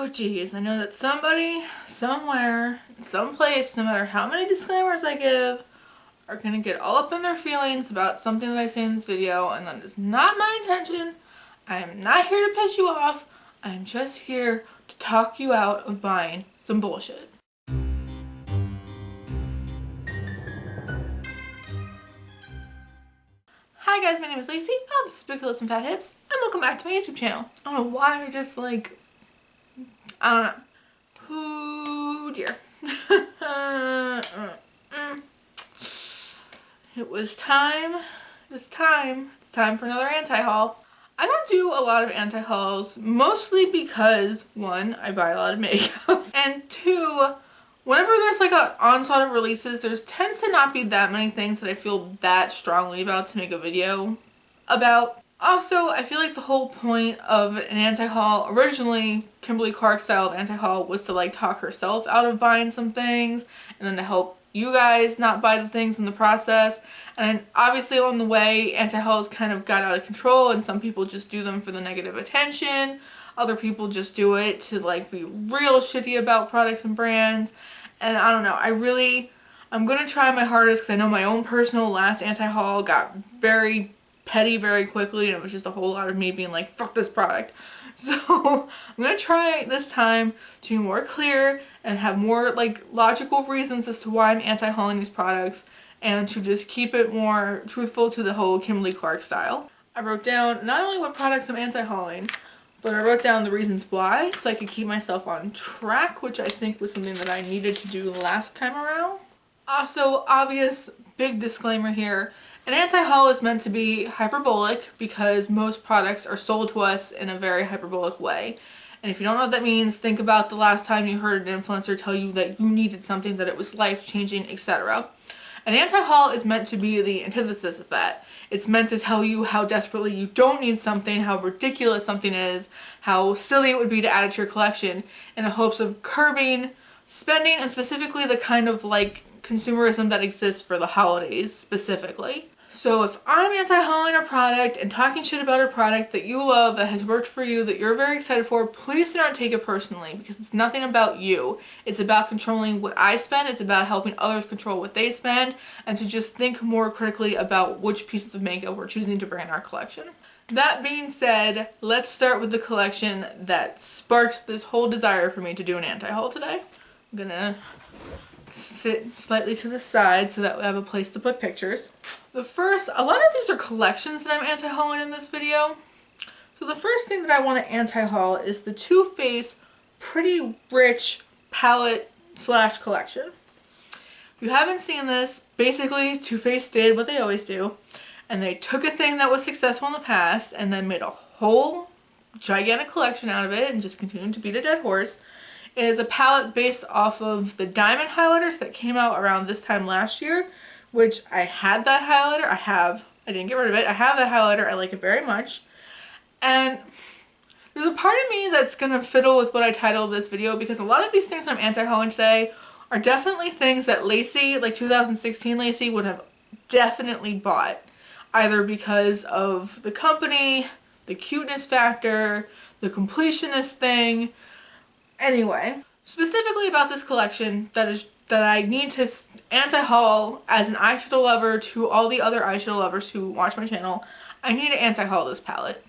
Oh geez, I know that somebody, somewhere, someplace, no matter how many disclaimers I give, are gonna get all up in their feelings about something that I say in this video, and that is not my intention. I am not here to piss you off. I am just here to talk you out of buying some bullshit. Hi guys, my name is Lacey. I'm Spookulous and Fat Hips, and welcome back to my YouTube channel. I don't know why I just like, I don't know. Oh dear. It was time. It's time for another anti-haul. I don't do a lot of anti-hauls, mostly because, one, I buy a lot of makeup, and two, whenever there's like an onslaught of releases, there tends to not be that many things that I feel that strongly about to make a video about. Also, I feel like the whole point of an anti-haul, originally Kimberly Clark's style of anti-haul, was to like talk herself out of buying some things and then to help you guys not buy the things in the process. And obviously along the way, anti-hauls kind of got out of control, and some people just do them for the negative attention. Other people just do it to like be real shitty about products and brands. And I don't know, I'm gonna try my hardest, because I know my own personal last anti-haul got very petty very quickly, and it was just a whole lot of me being like, fuck this product. So I'm gonna try this time to be more clear and have more like logical reasons as to why I'm anti-hauling these products, and to just keep it more truthful to the whole Kimberly Clark style. I wrote down not only what products I'm anti-hauling, but I wrote down the reasons why, so I could keep myself on track, which I think was something that I needed to do last time around. Also, obvious big disclaimer here. An anti-haul is meant to be hyperbolic because most products are sold to us in a very hyperbolic way. And if you don't know what that means, think about the last time you heard an influencer tell you that you needed something, that it was life-changing, etc. An anti-haul is meant to be the antithesis of that. It's meant to tell you how desperately you don't need something, how ridiculous something is, how silly it would be to add it to your collection, in the hopes of curbing spending, and specifically the kind of like consumerism that exists for the holidays specifically. So if I'm anti-hauling a product and talking shit about a product that you love, that has worked for you, that you're very excited for, please do not take it personally, because it's nothing about you. It's about controlling what I spend, it's about helping others control what they spend, and to just think more critically about which pieces of makeup we're choosing to bring in our collection. That being said, let's start with the collection that sparked this whole desire for me to do an anti-haul today. I'm gonna sit slightly to the side so that we have a place to put pictures. A lot of these are collections that I'm anti-hauling in this video. So the first thing that I want to anti-haul is the Too Faced Pretty Rich palette / collection. If you haven't seen this, basically Too Faced did what they always do, and they took a thing that was successful in the past and then made a whole gigantic collection out of it and just continued to beat a dead horse. It is a palette based off of the diamond highlighters that came out around this time last year, which I had that highlighter. I didn't get rid of it. I have that highlighter. I like it very much. And there's a part of me that's gonna fiddle with what I titled this video, because a lot of these things that I'm anti-hauling today are definitely things that Lacey, like 2016 Lacey, would have definitely bought. Either because of the company, the cuteness factor, the completionist thing. Anyway, specifically about this collection that I need to anti-haul as an eyeshadow lover to all the other eyeshadow lovers who watch my channel, I need to anti-haul this palette.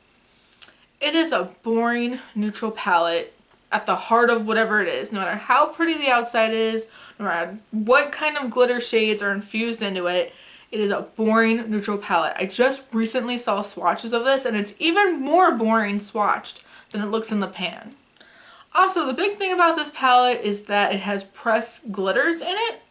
It is a boring neutral palette at the heart of whatever it is. No matter how pretty the outside is, no matter what kind of glitter shades are infused into it, it is a boring neutral palette. I just recently saw swatches of this, and it's even more boring swatched than it looks in the pan. Also, the big thing about this palette is that it has pressed glitters in it,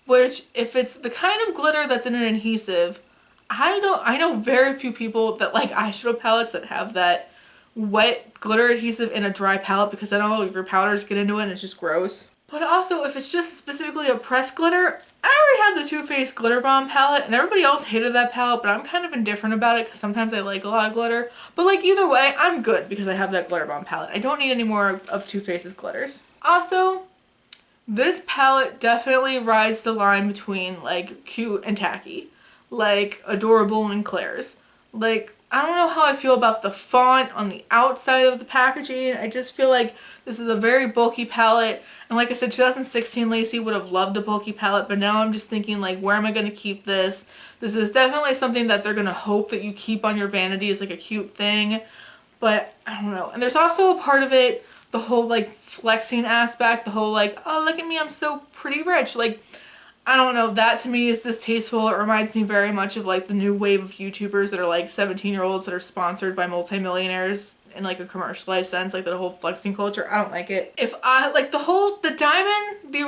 which, if it's the kind of glitter that's in an adhesive, I know very few people that like eyeshadow palettes that have that wet glitter adhesive in a dry palette, because I don't know if your powders get into it and it's just gross. But also, if it's just specifically a pressed glitter, I already have the Too Faced Glitter Bomb palette, and everybody else hated that palette, but I'm kind of indifferent about it because sometimes I like a lot of glitter. But like either way, I'm good because I have that Glitter Bomb palette. I don't need any more of Too Faced's glitters. Also, this palette definitely rides the line between like cute and tacky. Like adorable and Claire's. Like, I don't know how I feel about the font on the outside of the packaging. I just feel like this is a very bulky palette. And like I said, 2016 Lacey would have loved a bulky palette, but now I'm just thinking like, where am I going to keep this? This is definitely something that they're going to hope that you keep on your vanity as like a cute thing. But I don't know. And there's also a part of it, the whole like flexing aspect, the whole like, oh, look at me, I'm so pretty rich. Like, I don't know, that to me is distasteful. It reminds me very much of like the new wave of YouTubers that are like 17-year-olds that are sponsored by multimillionaires in like a commercialized sense, like the whole flexing culture. I don't like it. If I, like the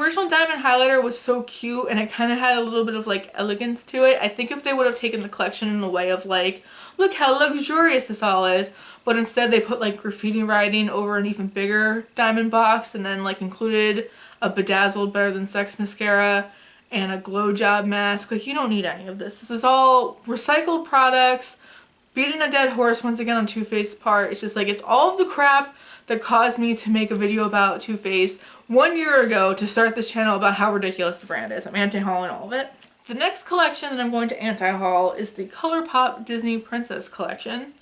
original diamond highlighter was so cute and it kind of had a little bit of like elegance to it. I think if they would have taken the collection in a way of like, look how luxurious this all is, but instead they put like graffiti writing over an even bigger diamond box and then like included a bedazzled Better Than Sex mascara and a glow job mask. Like, you don't need any of this. This is all recycled products, beating a dead horse once again on Too Faced's part. It's just like, it's all of the crap that caused me to make a video about Too Faced 1 year ago to start this channel about how ridiculous the brand is. I'm anti-hauling all of it. The next collection that I'm going to anti-haul is the Colourpop Disney Princess collection.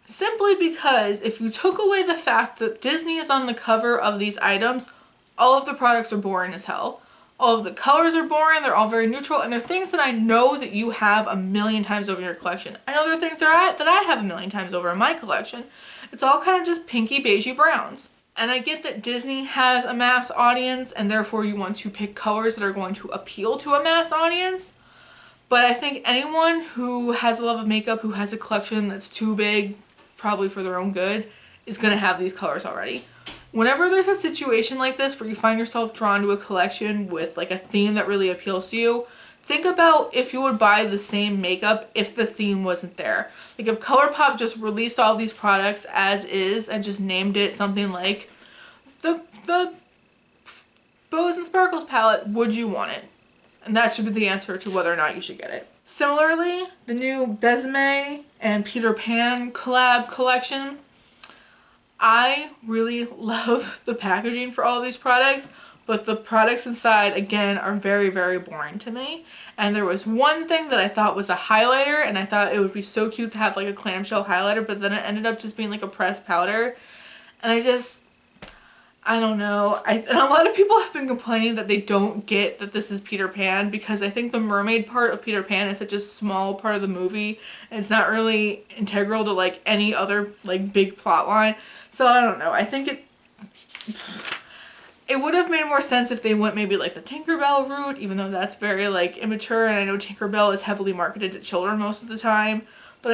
Simply because if you took away the fact that Disney is on the cover of these items, all of the products are boring as hell. All of the colors are boring, they're all very neutral, and they're things that I know that you have a million times over in your collection. I know there are things that I have a million times over in my collection. It's all kind of just pinky beigey browns. And I get that Disney has a mass audience and therefore you want to pick colors that are going to appeal to a mass audience. But I think anyone who has a love of makeup, who has a collection that's too big, probably for their own good, is going to have these colors already. Whenever there's a situation like this where you find yourself drawn to a collection with like a theme that really appeals to you, think about if you would buy the same makeup if the theme wasn't there. Like if Colourpop just released all these products as is and just named it something like the Bows and Sparkles palette, would you want it? And that should be the answer to whether or not you should get it. Similarly, the new Besame and Peter Pan collab collection. I really love the packaging for all these products, but the products inside, again, are very, very boring to me. And there was one thing that I thought was a highlighter, and I thought it would be so cute to have like a clamshell highlighter, but then it ended up just being like a pressed powder. And I don't know. And a lot of people have been complaining that they don't get that this is Peter Pan, because I think the mermaid part of Peter Pan is such a small part of the movie, and it's not really integral to like any other like big plot line. So I don't know. I think it would have made more sense if they went maybe like the Tinkerbell route, even though that's very like immature, and I know Tinkerbell is heavily marketed to children most of the time. But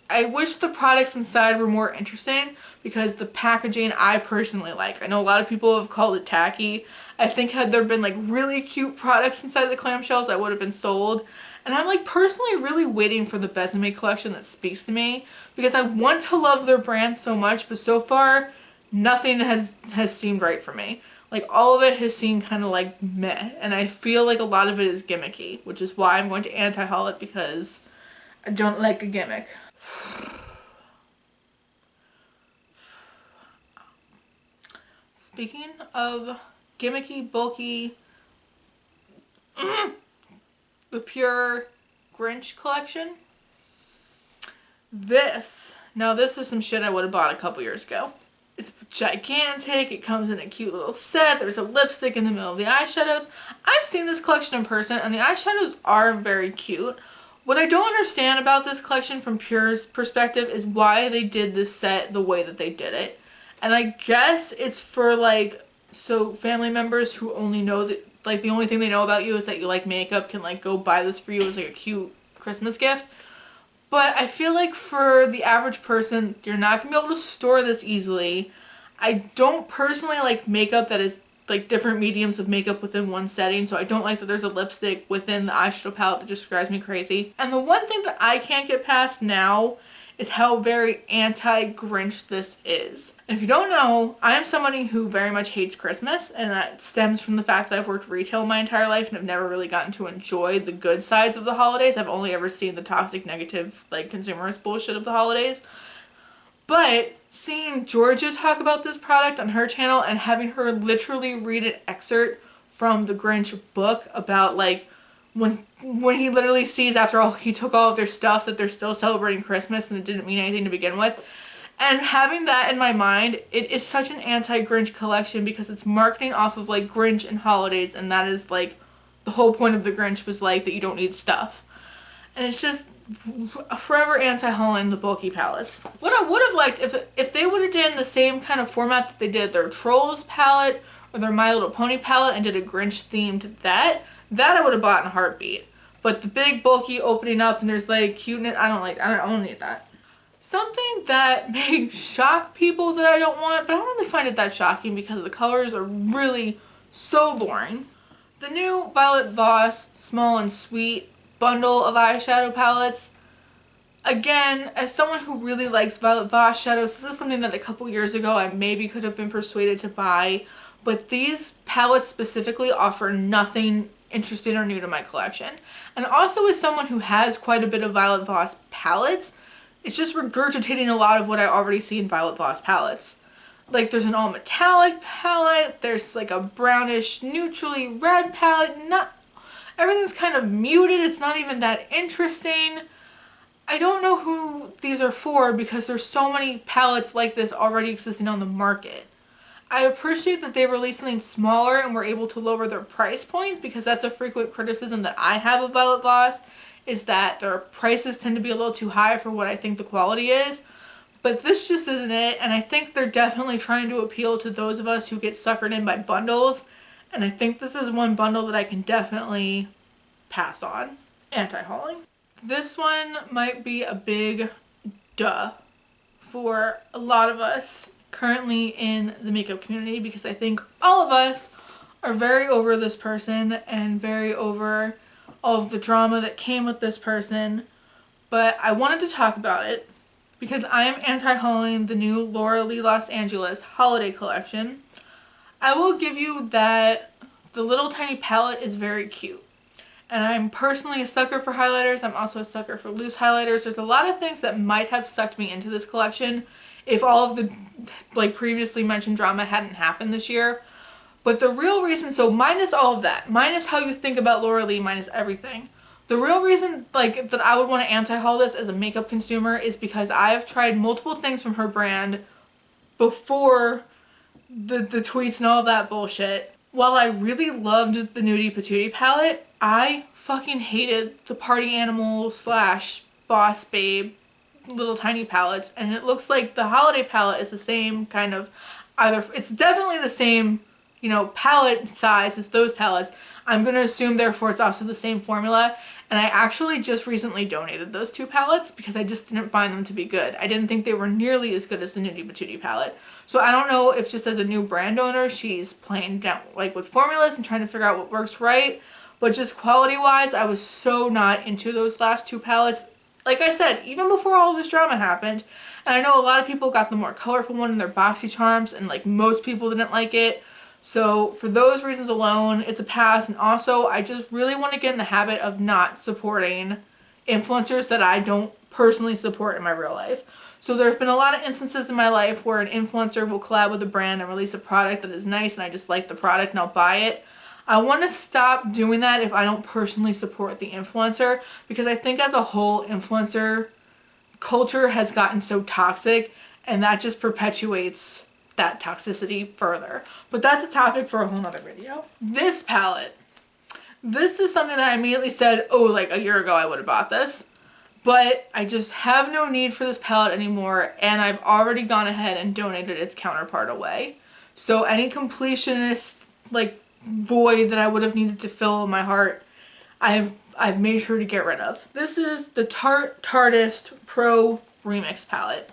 I wish the products inside were more interesting, because the packaging I personally like. I know a lot of people have called it tacky. I think had there been like really cute products inside the clamshells, I would have been sold. And I'm like personally really waiting for the Besame collection that speaks to me, because I want to love their brand so much, but so far nothing has seemed right for me. Like all of it has seemed kind of like meh, and I feel like a lot of it is gimmicky, which is why I'm going to anti-haul it, because I don't like a gimmick. Speaking of gimmicky, bulky, the pure Grinch collection. This is some shit I would have bought a couple years ago. It's gigantic, it comes in a cute little set, there's a lipstick in the middle of the eyeshadows. I've seen this collection in person and the eyeshadows are very cute. What I don't understand about this collection from Pure's perspective is why they did this set the way that they did it. And I guess it's for like, so family members who only know that, like the only thing they know about you is that you like makeup can like go buy this for you as like a cute Christmas gift. But I feel like for the average person, you're not going to be able to store this easily. I don't personally like makeup that is like different mediums of makeup within one setting, so I don't like that there's a lipstick within the eyeshadow palette. That just drives me crazy. And the one thing that I can't get past now is how very anti-Grinch this is. And if you don't know, I am somebody who very much hates Christmas, and that stems from the fact that I've worked retail my entire life and have never really gotten to enjoy the good sides of the holidays. I've only ever seen the toxic, negative, like consumerist bullshit of the holidays. But seeing Georgia talk about this product on her channel and having her literally read an excerpt from the Grinch book about like when he literally sees after all he took all of their stuff that they're still celebrating Christmas and it didn't mean anything to begin with. And having that in my mind, it is such an anti-Grinch collection because it's marketing off of like Grinch and holidays, and that is like the whole point of the Grinch was like that you don't need stuff. And it's just forever anti-hauling the bulky palettes. What I would have liked if they would have done the same kind of format that they did their Trolls palette or their My Little Pony palette and did a Grinch themed that I would have bought in a heartbeat. But the big bulky opening up and there's like cuteness, I don't need that. Something that may shock people that I don't want, but I don't really find it that shocking because the colors are really so boring. The new Violet Voss Small and Sweet bundle of eyeshadow palettes. Again, as someone who really likes Violet Voss shadows, this is something that a couple years ago I maybe could have been persuaded to buy, but these palettes specifically offer nothing interesting or new to my collection. And also as someone who has quite a bit of Violet Voss palettes, it's just regurgitating a lot of what I already see in Violet Voss palettes. Like there's an all metallic palette, there's like a brownish neutrally red palette, everything's kind of muted, it's not even that interesting. I don't know who these are for because there's so many palettes like this already existing on the market. I appreciate that they released something smaller and were able to lower their price points because that's a frequent criticism that I have of Violet Voss, is that their prices tend to be a little too high for what I think the quality is. But this just isn't it, and I think they're definitely trying to appeal to those of us who get suckered in by bundles, and I think this is one bundle that I can definitely pass on. Anti-hauling. This one might be a big duh for a lot of us currently in the makeup community because I think all of us are very over this person and very over all of the drama that came with this person, but I wanted to talk about it because I am anti-hauling the new Laura Lee Los Angeles holiday collection. I will give you that the little tiny palette is very cute. And I'm personally a sucker for highlighters. I'm also a sucker for loose highlighters. There's a lot of things that might have sucked me into this collection if all of the like previously mentioned drama hadn't happened this year. But the real reason, so minus all of that, minus how you think about Laura Lee, minus everything, the real reason like that I would want to anti-haul this as a makeup consumer is because I've tried multiple things from her brand before the tweets and all of that bullshit. While I really loved the Nudie Patootie palette, I fucking hated the Party Animal / Boss Babe little tiny palettes, and it looks like the holiday palette is the same kind of, it's definitely the same, you know, palette size as those palettes. I'm going to assume therefore it's also the same formula, and I actually just recently donated those two palettes because I just didn't find them to be good. I didn't think they were nearly as good as the Nudie Patootie palette. So I don't know if just as a new brand owner she's playing down like with formulas and trying to figure out what works right, but just quality wise I was so not into those last two palettes. Like I said, even before all of this drama happened, and I know a lot of people got the more colorful one in their boxy charms and like most people didn't like it. So for those reasons alone, it's a pass. And also, I just really want to get in the habit of not supporting influencers that I don't personally support in my real life. So there's been a lot of instances in my life where an influencer will collab with a brand and release a product that is nice and I just like the product and I'll buy it. I want to stop doing that if I don't personally support the influencer, because I think as a whole influencer culture has gotten so toxic and that just perpetuates that toxicity further. But that's a topic for a whole nother video. This palette. This is something that I immediately said, oh, like a year ago I would have bought this. But I just have no need for this palette anymore, and I've already gone ahead and donated its counterpart away. So any completionist like void that I would have needed to fill in my heart, I've made sure to get rid of. This is the Tarte Tartist Pro Remix palette.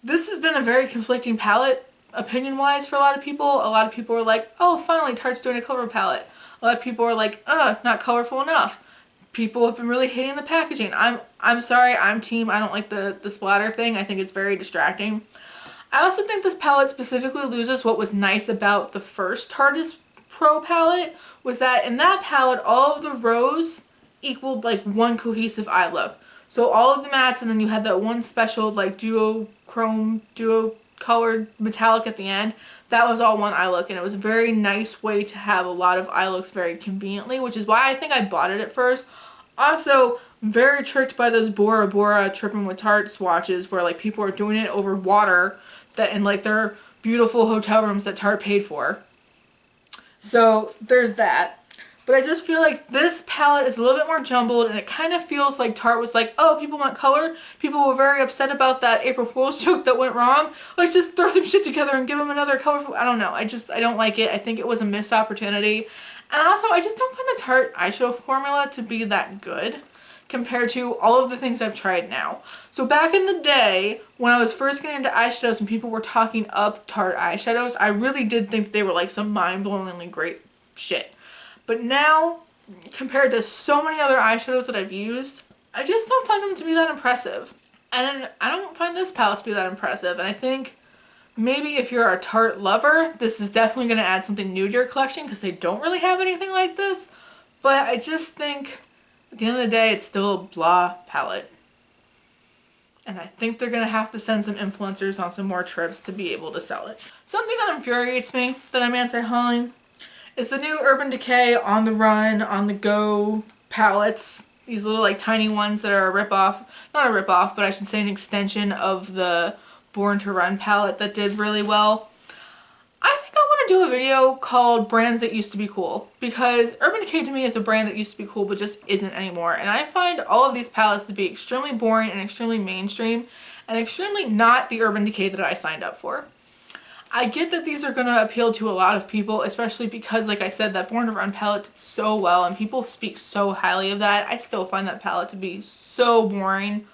This has been a very conflicting palette, opinion-wise, for a lot of people. A lot of people are like, oh, finally, Tarte's doing a color palette. A lot of people are like, not colorful enough. People have been really hating the packaging. I'm sorry, I'm team. I don't like the splatter thing. I think it's very distracting. I also think this palette specifically loses what was nice about the first Tartist Pro palette, was that in that palette, all of the rows equaled like one cohesive eye look. So all of the mattes, and then you had that one special like duo colored metallic at the end, that was all one eye look, and it was a very nice way to have a lot of eye looks very conveniently, which is why I think I bought it at first. Also, very tricked by those Bora Bora Trippin' with Tarte swatches where like people are doing it over water that in like their beautiful hotel rooms that Tarte paid for. So there's that. But I just feel like this palette is a little bit more jumbled, and it kind of feels like Tarte was like, oh, people want color. People were very upset about that April Fool's joke that went wrong. Let's just throw some shit together and give them another colorful. I don't know. I don't like it. I think it was a missed opportunity. And also, I just don't find the Tarte eyeshadow formula to be that good compared to all of the things I've tried now. So back in the day, when I was first getting into eyeshadows and people were talking up Tarte eyeshadows, I really did think they were like some mind-blowingly great shit. But now, compared to so many other eyeshadows that I've used, I just don't find them to be that impressive. And I don't find this palette to be that impressive. And I think maybe if you're a Tarte lover, this is definitely going to add something new to your collection because they don't really have anything like this. But I just think, at the end of the day, it's still a blah palette. And I think they're going to have to send some influencers on some more trips to be able to sell it. Something that infuriates me that I'm anti-hauling is the new Urban Decay On the Run, On the Go palettes. These little like tiny ones that are a ripoff, not a ripoff, but I should say an extension of the Born to Run palette that did really well. I think I want to do a video called Brands That Used to Be Cool, because Urban Decay to me is a brand that used to be cool but just isn't anymore. And I find all of these palettes to be extremely boring and extremely mainstream and extremely not the Urban Decay that I signed up for. I get that these are going to appeal to a lot of people, especially because, like I said, that Born to Run palette did so well and people speak so highly of that. I still find that palette to be so boring.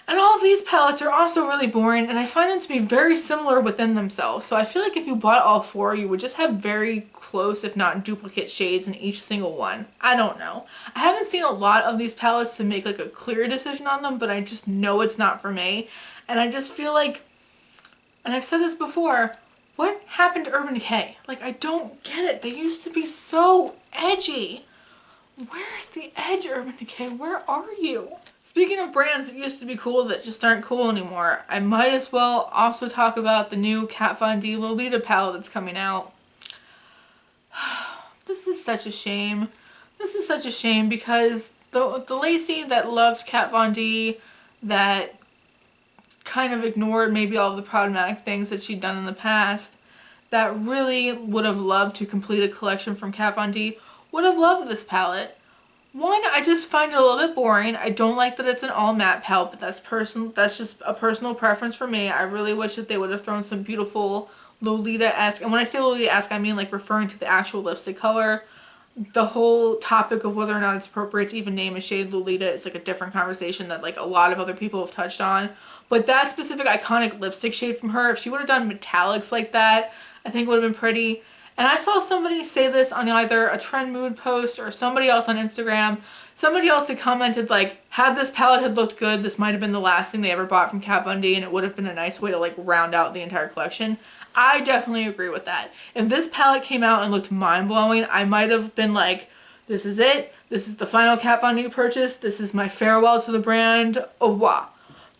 And all of these palettes are also really boring, and I find them to be very similar within themselves. So I feel like if you bought all four, you would just have very close, if not duplicate shades in each single one. I don't know. I haven't seen a lot of these palettes to make like a clear decision on them, but I just know it's not for me. And I just feel like, and I've said this before, what happened to Urban Decay? Like, I don't get it. They used to be so edgy. Where's the edge, Urban Decay? Where are you? Speaking of brands that used to be cool that just aren't cool anymore, I might as well also talk about the new Kat Von D Lolita palette that's coming out. This is such a shame. This is such a shame because the Lacey that loved Kat Von D, that kind of ignored maybe all of the problematic things that she'd done in the past, that really would have loved to complete a collection from Kat Von D, would have loved this palette. One, I just find it a little bit boring. I don't like that it's an all matte palette, but that's just a personal preference for me. I really wish that they would have thrown some beautiful Lolita-esque, and when I say Lolita-esque, I mean like referring to the actual lipstick color. The whole topic of whether or not it's appropriate to even name a shade Lolita is like a different conversation that like a lot of other people have touched on. But that specific iconic lipstick shade from her, if she would have done metallics like that, I think it would have been pretty. And I saw somebody say this on either a Trend Mood post or somebody else on Instagram. Somebody else had commented like, had this palette had looked good, this might have been the last thing they ever bought from Kat Von D, and it would have been a nice way to like round out the entire collection. I definitely agree with that. If this palette came out and looked mind-blowing, I might have been like, this is it. This is the final Kat Von D purchase. This is my farewell to the brand. Au revoir.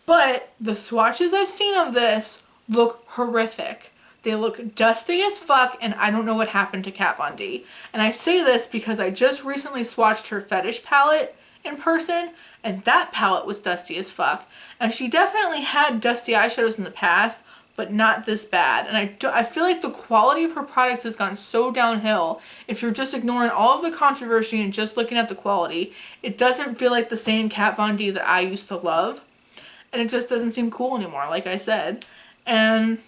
But the swatches I've seen of this look horrific. They look dusty as fuck, and I don't know what happened to Kat Von D. And I say this because I just recently swatched her Fetish palette in person, and that palette was dusty as fuck. And she definitely had dusty eyeshadows in the past, but not this bad. And I feel like the quality of her products has gone so downhill. If you're just ignoring all of the controversy and just looking at the quality, it doesn't feel like the same Kat Von D that I used to love. And it just doesn't seem cool anymore, like I said. And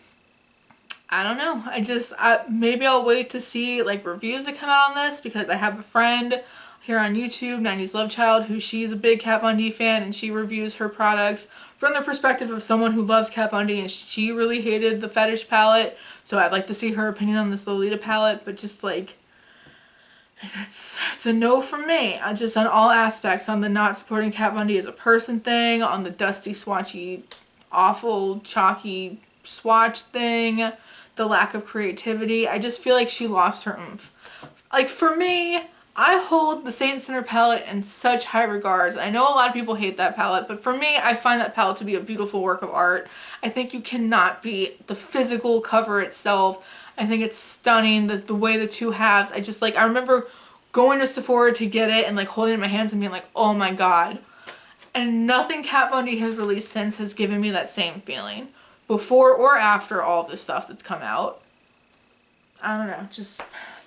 I don't know. Maybe I'll wait to see like reviews that come out on this, because I have a friend here on YouTube, 90s Love Child, who she's a big Kat Von D fan, and she reviews her products from the perspective of someone who loves Kat Von D, and she really hated the Fetish palette. So I'd like to see her opinion on this Lolita palette, but just like, it's a no from me. Just on all aspects, on the not supporting Kat Von D as a person thing, on the dusty, swatchy, awful, chalky swatch thing, the lack of creativity. I just feel like she lost her oomph. Like for me, I hold the Saint Center palette in such high regards. I know a lot of people hate that palette, but for me, I find that palette to be a beautiful work of art. I think you cannot beat the physical cover itself. I think it's stunning, the way the two halves. I remember going to Sephora to get it and like holding it in my hands and being like, oh my god. And nothing Kat Von D has released since has given me that same feeling. Before or after all of this stuff that's come out. I don't know, just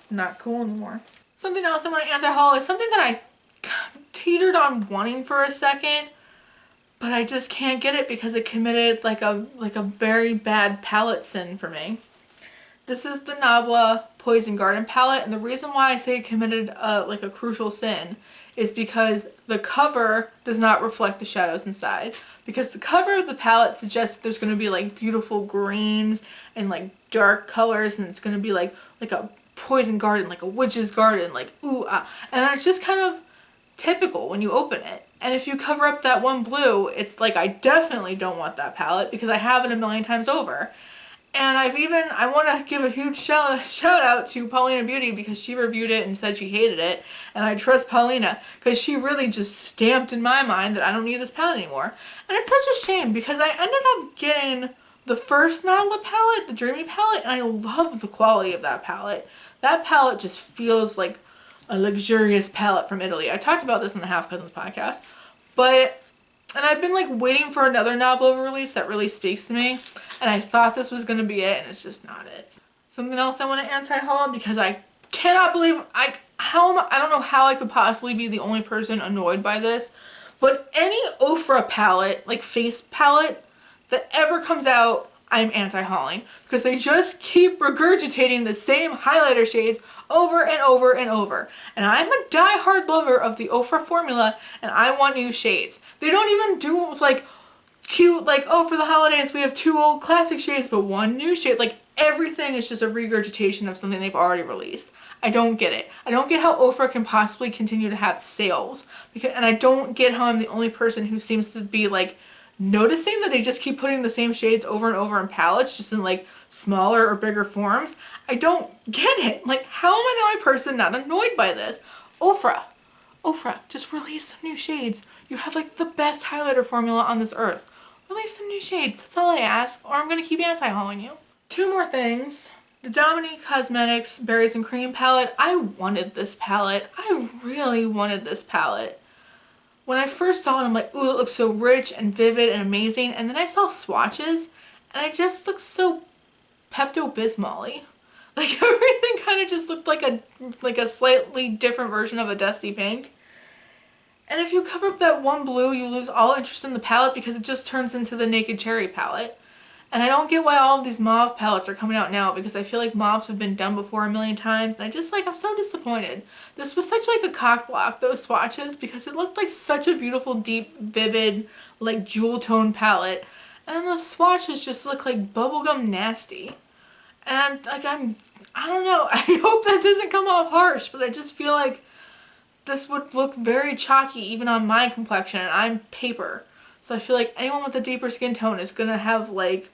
not cool anymore. Something else I want to anti-haul is something that I teetered on wanting for a second, but I just can't get it because it committed like a very bad palette sin for me. This is the Nabla Poison Garden palette, and the reason why I say it committed like a crucial sin is because the cover does not reflect the shadows inside. Because the cover of the palette suggests that there's going to be like beautiful greens and like dark colors, and it's going to be like a poison garden, like a witch's garden, like ooh ah. And it's just kind of typical when you open it. And if you cover up that one blue, it's like I definitely don't want that palette because I have it a million times over. And I want to give a huge shout out to Paulina Beauty because she reviewed it and said she hated it. And I trust Paulina because she really just stamped in my mind that I don't need this palette anymore. And it's such a shame because I ended up getting the first Nabla palette, the Dreamy palette, and I love the quality of that palette. That palette just feels like a luxurious palette from Italy. I talked about this in the Half Cousins podcast. And I've been like waiting for another Nabla release that really speaks to me. And I thought this was going to be it, and it's just not it. Something else I want to anti-haul because I cannot believe I don't know how I could possibly be the only person annoyed by this. But any Ofra palette, like face palette, that ever comes out, I'm anti-hauling. Because they just keep regurgitating the same highlighter shades over and over and over. And I'm a die-hard lover of the Ofra formula, and I want new shades. They don't even do like cute, like, oh, for the holidays we have 2 old classic shades but 1 new shade. Like, everything is just a regurgitation of something they've already released. I don't get it. I don't get how Ofra can possibly continue to have sales. And I don't get how I'm the only person who seems to be like noticing that they just keep putting the same shades over and over in palettes, just in like smaller or bigger forms. I don't get it. Like, how am I the only person not annoyed by this? Ofra, just release some new shades. You have like the best highlighter formula on this earth. Release some new shades. That's all I ask, or I'm gonna keep anti-hauling you. 2 more things. The Dominique Cosmetics Berries and Cream palette. I wanted this palette. I really wanted this palette. When I first saw it, I'm like, ooh, it looks so rich and vivid and amazing. And then I saw swatches, and it just looks so Pepto-Bismol-y. Like, everything kind of just looked like a slightly different version of a dusty pink. And if you cover up that one blue, you lose all interest in the palette because it just turns into the Naked Cherry palette. And I don't get why all of these mauve palettes are coming out now because I feel like mauves have been done before a million times. And I'm so disappointed. This was such like a cock block, those swatches, because it looked like such a beautiful, deep, vivid, like jewel tone palette. And those swatches just look like bubblegum nasty. And I don't know, I hope that doesn't come off harsh, but I just feel like this would look very chalky even on my complexion, and I'm paper. So I feel like anyone with a deeper skin tone is gonna have like,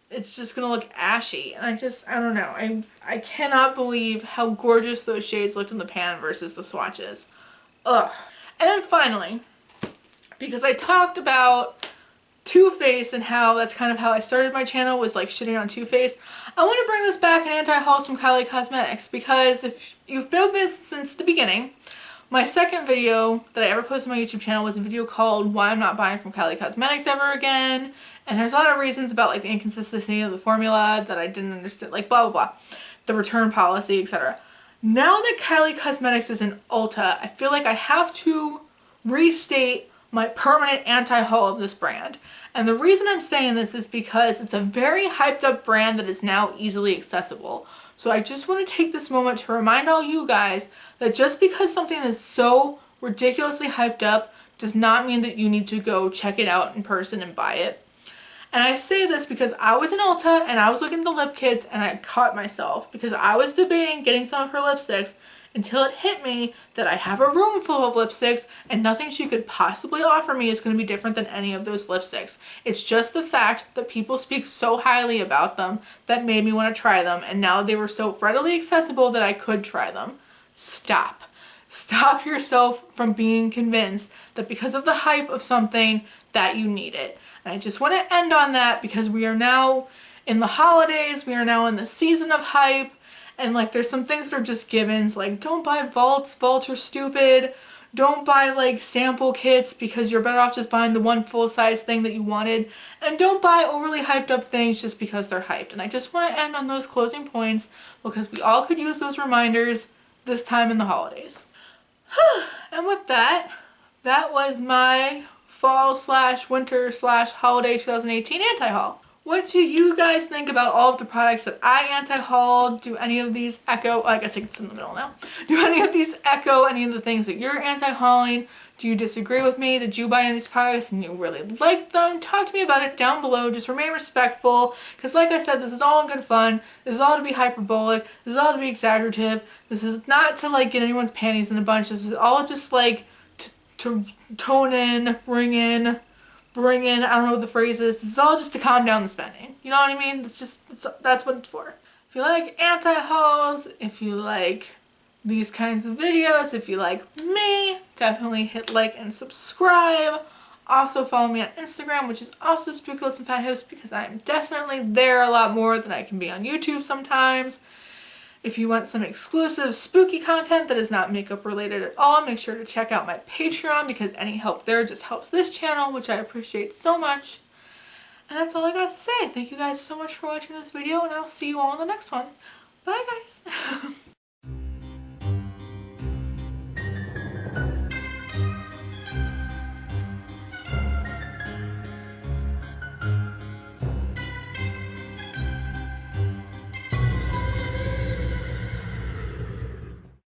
it's just gonna look ashy. And I don't know. I cannot believe how gorgeous those shades looked in the pan versus the swatches. Ugh. And then finally, because I talked about Too Faced and how that's kind of how I started my channel, was like shitting on Too Faced, I want to bring this back and anti-haul some Kylie Cosmetics, because if you've been with me since the beginning, my second video that I ever posted on my YouTube channel was a video called Why I'm Not Buying from Kylie Cosmetics Ever Again, and there's a lot of reasons about like the inconsistency of the formula that I didn't understand, like blah blah blah, the return policy, etc. Now that Kylie Cosmetics is in Ulta, I feel like I have to restate my permanent anti-haul of this brand. And the reason I'm saying this is because it's a very hyped up brand that is now easily accessible. So I just want to take this moment to remind all you guys that just because something is so ridiculously hyped up does not mean that you need to go check it out in person and buy it. And I say this because I was in Ulta and I was looking at the lip kits and I caught myself because I was debating getting some of her lipsticks until it hit me that I have a room full of lipsticks and nothing she could possibly offer me is going to be different than any of those lipsticks. It's just the fact that people speak so highly about them that made me want to try them, and now they were so readily accessible that I could try them. stop. Stop yourself from being convinced that because of the hype of something that you need it. And I just want to end on that because we are now in the holidays, we are now in the season of hype, and like there's some things that are just givens, like don't buy vaults are stupid. Don't buy like sample kits because you're better off just buying the one full-size thing that you wanted. And don't buy overly hyped up things just because they're hyped. And I just want to end on those closing points because we all could use those reminders this time in the holidays. And with that, that was my fall/winter/holiday 2018 anti-haul. What do you guys think about all of the products that I anti-hauled? Do any of these echo, I guess it's in the middle now. Do any of these echo any of the things that you're anti-hauling? Do you disagree with me? Did you buy any of these products and you really liked them? Talk to me about it down below. Just remain respectful. Because like I said, this is all in good fun. This is all to be hyperbolic. This is all to be exaggerative. This is not to like get anyone's panties in a bunch. This is all just like to tone in, bring in, I don't know what the phrase is. This is all just to calm down the spending. You know what I mean? That's what it's for. If you like anti-hauls, if you like these kinds of videos, if you like me, definitely hit like and subscribe. Also follow me on Instagram, which is also Spookless and Fat Hips, because I'm definitely there a lot more than I can be on YouTube sometimes. If you want some exclusive spooky content that is not makeup related at all, make sure to check out my Patreon because any help there just helps this channel, which I appreciate so much. And that's all I got to say. Thank you guys so much for watching this video, and I'll see you all in the next one. Bye guys!